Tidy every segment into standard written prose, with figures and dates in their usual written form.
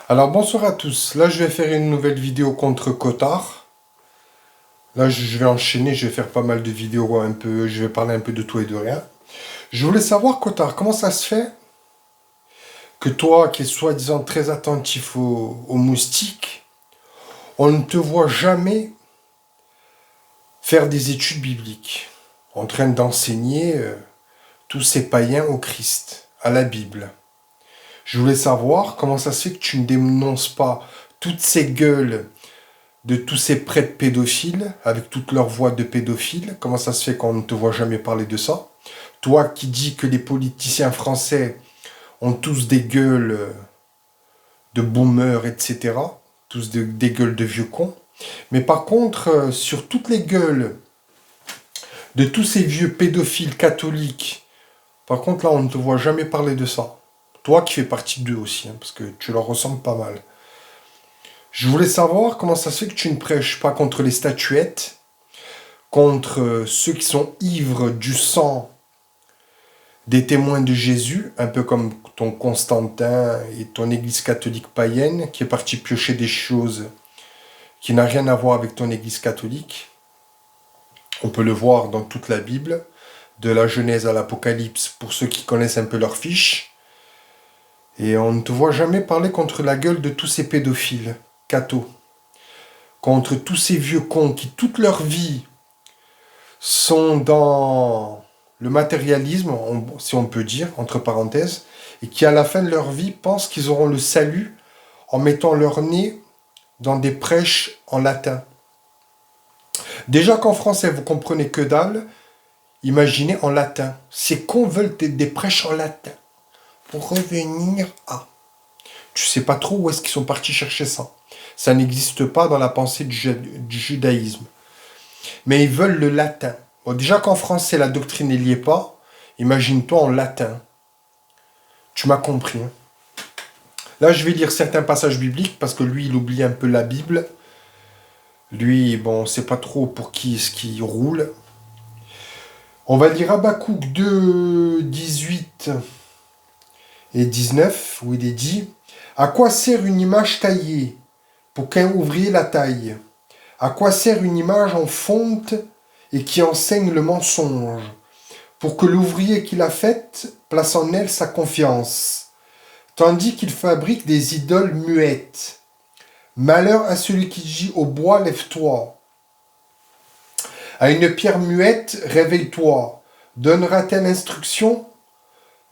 Alors bonsoir à tous, là je vais faire une nouvelle vidéo contre Cotard. Là je vais enchaîner, je vais faire pas mal de vidéos un peu, je vais parler un peu de tout et de rien. Je voulais savoir Cotard, comment ça se fait que toi qui es soi-disant très attentif aux moustiques, on ne te voit jamais faire des études bibliques, en train d'enseigner tous ces païens au Christ, à la Bible. Je voulais savoir comment ça se fait que tu ne dénonces pas toutes ces gueules de tous ces prêtres pédophiles, avec toute leur voix de pédophiles. Comment ça se fait qu'on ne te voit jamais parler de ça? Toi qui dis que les politiciens français ont tous des gueules de boomers, etc. Tous des gueules de vieux cons. Mais par contre, sur toutes les gueules de tous ces vieux pédophiles catholiques, par contre là, on ne te voit jamais parler de ça. Toi qui fais partie d'eux aussi, hein, parce que tu leur ressembles pas mal. Je voulais savoir comment ça se fait que tu ne prêches pas contre les statuettes, contre ceux qui sont ivres du sang des témoins de Jésus, un peu comme ton Constantin et ton église catholique païenne, qui est parti piocher des choses qui n'ont rien à voir avec ton église catholique. On peut le voir dans toute la Bible, de la Genèse à l'Apocalypse, pour ceux qui connaissent un peu leurs fiches. Et on ne te voit jamais parler contre la gueule de tous ces pédophiles, cathos. Contre tous ces vieux cons qui, toute leur vie, sont dans le matérialisme, si on peut dire, entre parenthèses, et qui, à la fin de leur vie, pensent qu'ils auront le salut en mettant leur nez dans des prêches en latin. Déjà qu'en français, vous comprenez que dalle, imaginez en latin. Ces cons veulent des prêches en latin pour revenir à... Tu sais pas trop où est-ce qu'ils sont partis chercher ça. Ça n'existe pas dans la pensée du judaïsme. Mais ils veulent le latin. Bon, déjà qu'en français, la doctrine n'y est pas, imagine-toi en latin. Tu m'as compris. Hein. Là, je vais lire certains passages bibliques, parce que lui, il oublie un peu la Bible. Lui, bon, on sait pas trop pour qui est-ce qu'il roule. On va lire Habakkuk 2, 18 et 19, où il est dit « À quoi sert une image taillée pour qu'un ouvrier la taille ? À quoi sert une image en fonte et qui enseigne le mensonge, pour que l'ouvrier qui l'a faite place en elle sa confiance, tandis qu'il fabrique des idoles muettes. Malheur à celui qui dit au bois, lève-toi. À une pierre muette, réveille-toi. Donnera-t-elle instruction?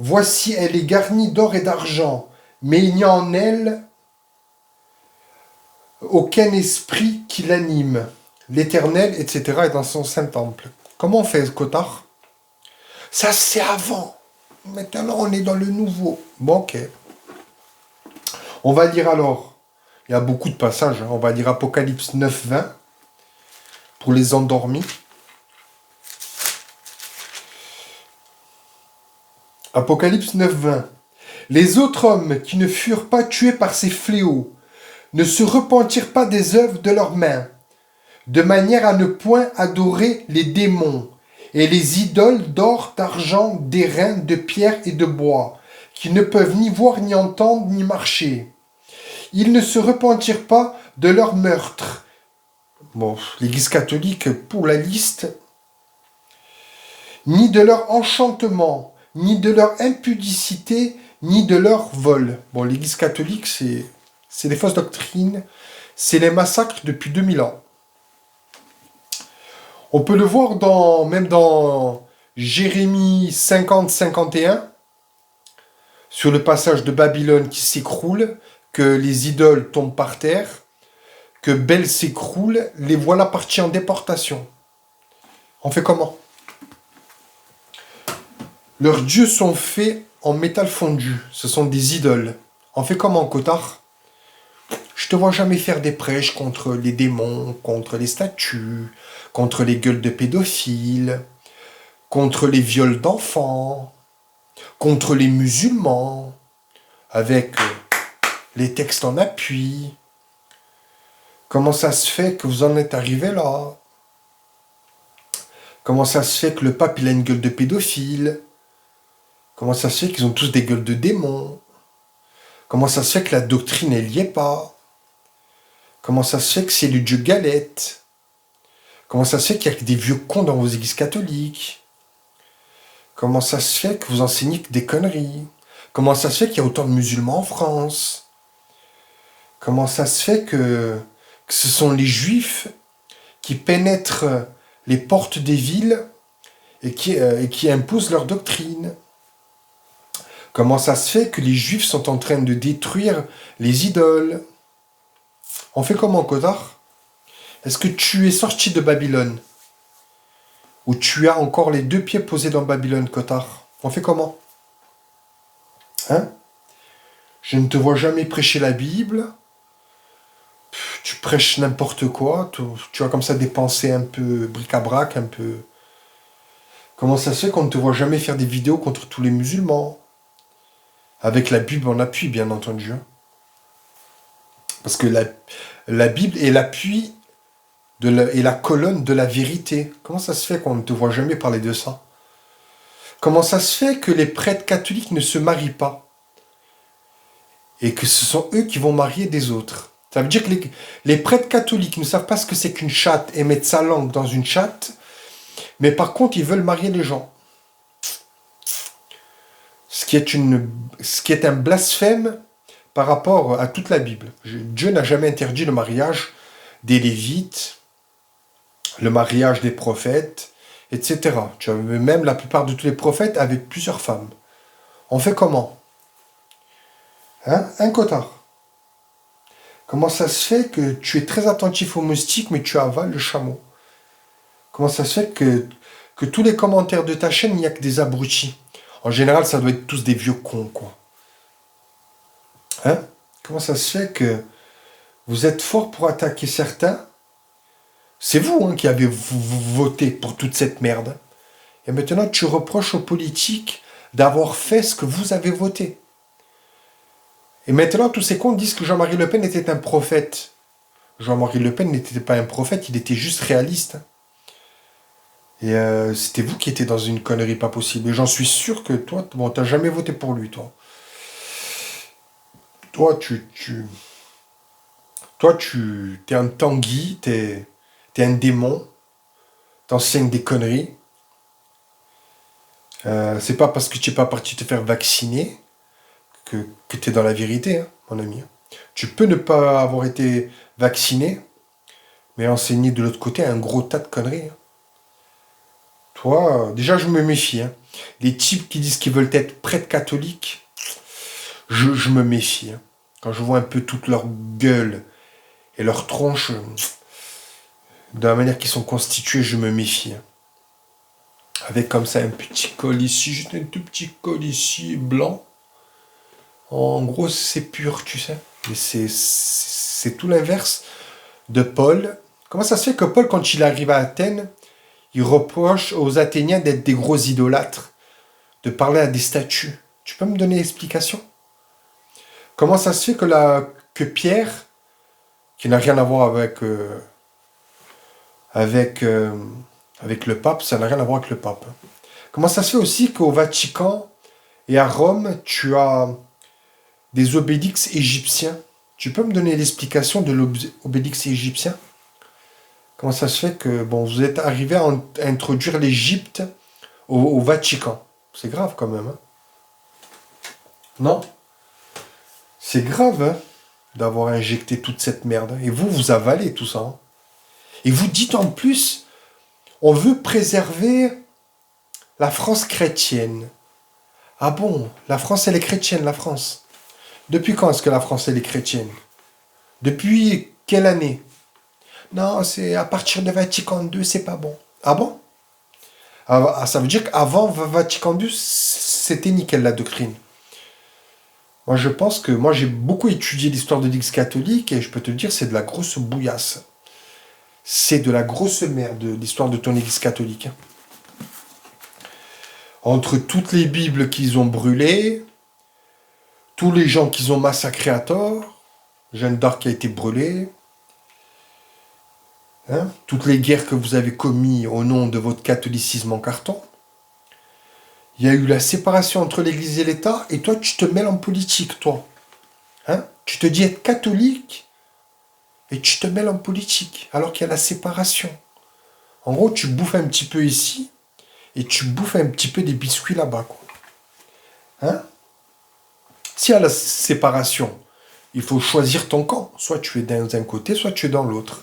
Voici, elle est garnie d'or et d'argent, mais il n'y a en elle aucun esprit qui l'anime. L'Éternel, etc., est dans son saint temple. Comment on fait, Cotard? Ça, c'est avant. Maintenant, on est dans le nouveau. Bon, ok. On va lire alors. Il y a beaucoup de passages. Hein. On va lire Apocalypse 9, 20 pour les endormis. Apocalypse 9, 20. Les autres hommes qui ne furent pas tués par ces fléaux ne se repentirent pas des œuvres de leurs mains, de manière à ne point adorer les démons et les idoles d'or, d'argent, d'airain, de pierre et de bois, qui ne peuvent ni voir, ni entendre, ni marcher. Ils ne se repentirent pas de leur meurtre. Bon, l'Église catholique, pour la liste, ni de leur enchantement, ni de leur impudicité, ni de leur vol. Bon, l'Église catholique, c'est des fausses doctrines, c'est les massacres depuis 2000 ans. On peut le voir même dans Jérémie 50-51, sur le passage de Babylone qui s'écroule, que les idoles tombent par terre, que Bel s'écroule, les voilà partis en déportation. On fait comment? Leurs dieux sont faits en métal fondu, ce sont des idoles. On fait comment, Cotard? Je te vois jamais faire des prêches contre les démons, contre les statues, contre les gueules de pédophiles, contre les viols d'enfants, contre les musulmans, avec les textes en appui. Comment ça se fait que vous en êtes arrivé là? Comment ça se fait que le pape il a une gueule de pédophile? Comment ça se fait qu'ils ont tous des gueules de démons? Comment ça se fait que la doctrine, elle y est pas? Comment ça se fait que c'est le dieu galette? Comment ça se fait qu'il y a que des vieux cons dans vos églises catholiques? Comment ça se fait que vous enseignez que des conneries? Comment ça se fait qu'il y a autant de musulmans en France? Comment ça se fait que ce sont les juifs qui pénètrent les portes des villes et qui imposent leur doctrine? Comment ça se fait que les juifs sont en train de détruire les idoles? On fait comment, Cotard? Est-ce que tu es sorti de Babylone? Ou tu as encore les deux pieds posés dans Babylone, Cotard? On fait comment? Hein? Je ne te vois jamais prêcher la Bible. Tu prêches n'importe quoi. Tu as comme ça des pensées un peu bric-à-brac, un peu... Comment ça se fait qu'on ne te voit jamais faire des vidéos contre tous les musulmans? Avec la Bible en appui, bien entendu. Hein. Parce que la Bible est l'appui et la colonne de la vérité. Comment ça se fait qu'on ne te voit jamais parler de ça? Comment ça se fait que les prêtres catholiques ne se marient pas? Et que ce sont eux qui vont marier des autres? Ça veut dire que les prêtres catholiques ne savent pas ce que c'est qu'une chatte et mettre sa langue dans une chatte, mais par contre, ils veulent marier les gens. Ce qui est un blasphème par rapport à toute la Bible. Dieu n'a jamais interdit le mariage des Lévites, le mariage des prophètes, etc. Tu vois, même la plupart de tous les prophètes avaient plusieurs femmes. On fait comment? Hein? Un Cotard. Comment ça se fait que tu es très attentif aux moustiques, mais tu avales le chameau? Comment ça se fait que tous les commentaires de ta chaîne, il n'y a que des abrutis? En général, ça doit être tous des vieux cons, quoi. Hein? Comment ça se fait que vous êtes fort pour attaquer certains? C'est vous hein, qui avez voté pour toute cette merde. Et maintenant, tu reproches aux politiques d'avoir fait ce que vous avez voté. Et maintenant, tous ces cons disent que Jean-Marie Le Pen était un prophète. Jean-Marie Le Pen n'était pas un prophète, il était juste réaliste. Et c'était vous qui étiez dans une connerie pas possible. Et j'en suis sûr que toi, bon, t'as jamais voté pour lui, toi. Toi, t'es un Tanguy, t'es un démon, t'enseignes des conneries. C'est pas parce que tu n'es pas parti te faire vacciner que tu es dans la vérité, hein, mon ami. Tu peux ne pas avoir été vacciné, mais enseigner de l'autre côté un gros tas de conneries. Hein. Toi, déjà, je me méfie. Hein. Les types qui disent qu'ils veulent être prêtres catholiques, je me méfie. Hein. Quand je vois un peu toute leur gueule et leur tronche, de la manière qu'ils sont constitués, je me méfie. Hein. Avec comme ça un petit col ici, juste un tout petit col ici, blanc. En gros, c'est pur, tu sais. Mais c'est tout l'inverse de Paul. Comment ça se fait que Paul, quand il arrive à Athènes, il reproche aux Athéniens d'être des gros idolâtres, de parler à des statues? Tu peux me donner l'explication? Comment ça se fait que Pierre, qui n'a rien à voir avec le pape, ça n'a rien à voir avec le pape. Comment ça se fait aussi qu'au Vatican et à Rome, tu as des obélix égyptiens? Tu peux me donner l'explication de l'obélix égyptien? Comment ça se fait que bon, vous êtes arrivé à introduire l'Égypte au Vatican? C'est grave quand même. Hein? Non? C'est grave hein, d'avoir injecté toute cette merde. Et vous avalez tout ça. Hein? Et vous dites en plus, on veut préserver la France chrétienne. Ah bon, la France, elle est chrétienne, la France. Depuis quand est-ce que la France, elle est chrétienne? Depuis quelle année? Non, c'est à partir de Vatican II, c'est pas bon. Ah bon? Ça veut dire qu'avant Vatican II, c'était nickel la doctrine. Moi, je pense que moi, j'ai beaucoup étudié l'histoire de l'Église catholique et je peux te dire, c'est de la grosse bouillasse. C'est de la grosse merde, l'histoire de ton Église catholique. Entre toutes les Bibles qu'ils ont brûlées, tous les gens qu'ils ont massacrés à tort, Jeanne d'Arc qui a été brûlée, hein, toutes les guerres que vous avez commises au nom de votre catholicisme en carton. Il y a eu la séparation entre l'Église et l'État, et toi, tu te mêles en politique, toi. Hein? Tu te dis être catholique et tu te mêles en politique, alors qu'il y a la séparation. En gros, tu bouffes un petit peu ici et tu bouffes un petit peu des biscuits là-bas, quoi. Hein? S'il y a la séparation, il faut choisir ton camp. Soit tu es dans un côté, soit tu es dans l'autre.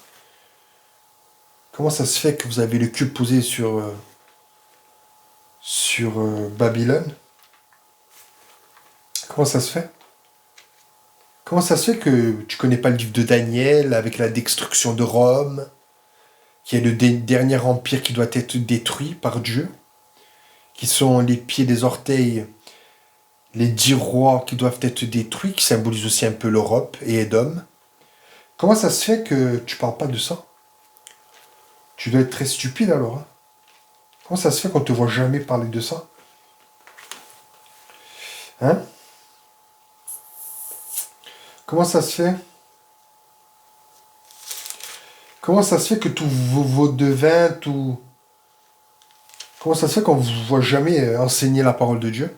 Comment ça se fait que vous avez le cul posé sur Babylone? Comment ça se fait? Comment ça se fait que tu connais pas le livre de Daniel avec la destruction de Rome, qui est le dernier empire qui doit être détruit par Dieu, qui sont les pieds des orteils, les 10 rois qui doivent être détruits, qui symbolisent aussi un peu l'Europe et Édom. Comment ça se fait que tu parles pas de ça? Tu dois être très stupide alors. Hein. Comment ça se fait qu'on te voit jamais parler de ça? Hein? Comment ça se fait? Comment ça se fait que tous vos devins, tout... Comment ça se fait qu'on ne vous voit jamais enseigner la parole de Dieu?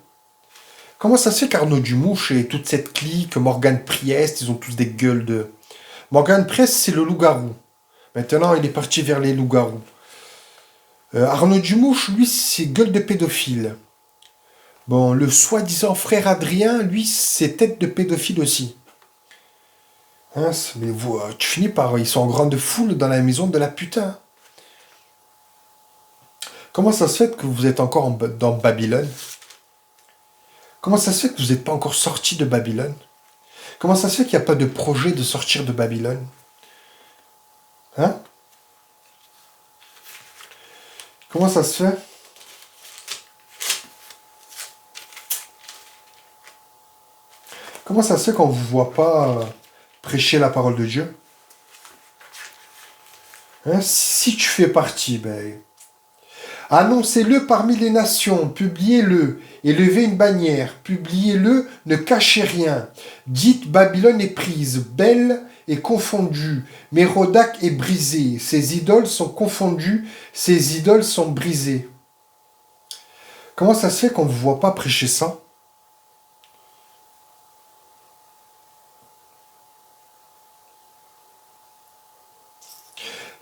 Comment ça se fait qu'Arnaud Dumouche et toute cette clique, Morgan Priest, ils ont tous des gueules de... Morgan Priest, c'est le loup-garou. Maintenant, il est parti vers les loups-garous. Arnaud Dumouche, lui, c'est gueule de pédophile. Bon, le soi-disant frère Adrien, lui, c'est tête de pédophile aussi. Hein, mais tu finis par... Ils sont en grande foule dans la maison de la putain. Comment ça se fait que vous êtes encore dans Babylone? Comment ça se fait que vous n'êtes pas encore sorti de Babylone? Comment ça se fait qu'il n'y a pas de projet de sortir de Babylone? Hein? Comment ça se fait? Comment ça se fait qu'on ne vous voit pas prêcher la parole de Dieu? Hein? Si tu fais partie, ben... Annoncez-le parmi les nations, publiez-le, élevez une bannière, publiez-le, ne cachez rien. Dites Babylone est prise, belle et confondue, Mérodach est brisé, ses idoles sont confondues, ses idoles sont brisées. Comment ça se fait qu'on ne vous voit pas prêcher ça?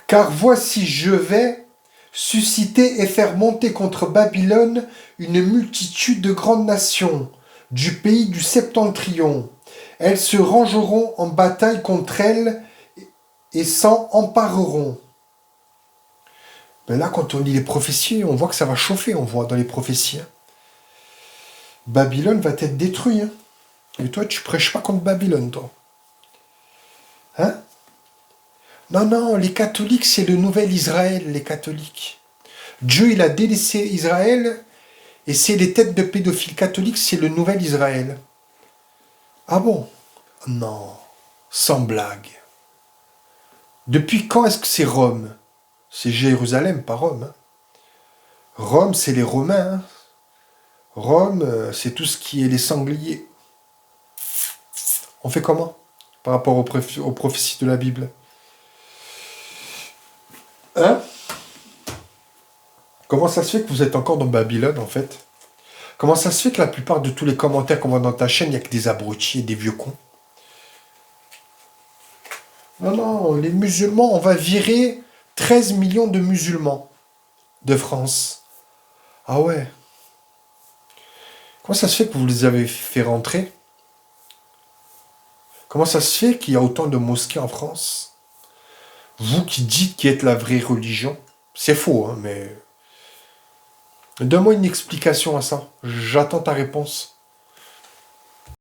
Car voici, je vais susciter et faire monter contre Babylone une multitude de grandes nations du pays du septentrion. Elles se rangeront en bataille contre elle et s'en empareront. Ben là, quand on lit les prophéties, on voit que ça va chauffer, on voit dans les prophéties. Hein. Babylone va être détruit. Hein. Et toi, tu prêches pas contre Babylone, toi. Hein? Non, non, les catholiques, c'est le nouvel Israël, les catholiques. Dieu, il a délaissé Israël, et c'est les têtes de pédophiles catholiques, c'est le nouvel Israël. Ah bon? Non, sans blague. Depuis quand est-ce que c'est Rome? C'est Jérusalem, pas Rome. Hein. Rome, c'est les Romains. Hein. Rome, c'est tout ce qui est les sangliers. On fait comment? Par rapport aux prophéties de la Bible. Hein? Comment ça se fait que vous êtes encore dans Babylone, en fait? Comment ça se fait que la plupart de tous les commentaires qu'on voit dans ta chaîne, il n'y a que des abrutis et des vieux cons? Non, non, les musulmans, on va virer 13 millions de musulmans de France. Ah ouais. Comment ça se fait que vous les avez fait rentrer? Comment ça se fait qu'il y a autant de mosquées en France? Vous qui dites qui êtes la vraie religion. C'est faux, hein, mais... Donne-moi une explication à ça. J'attends ta réponse.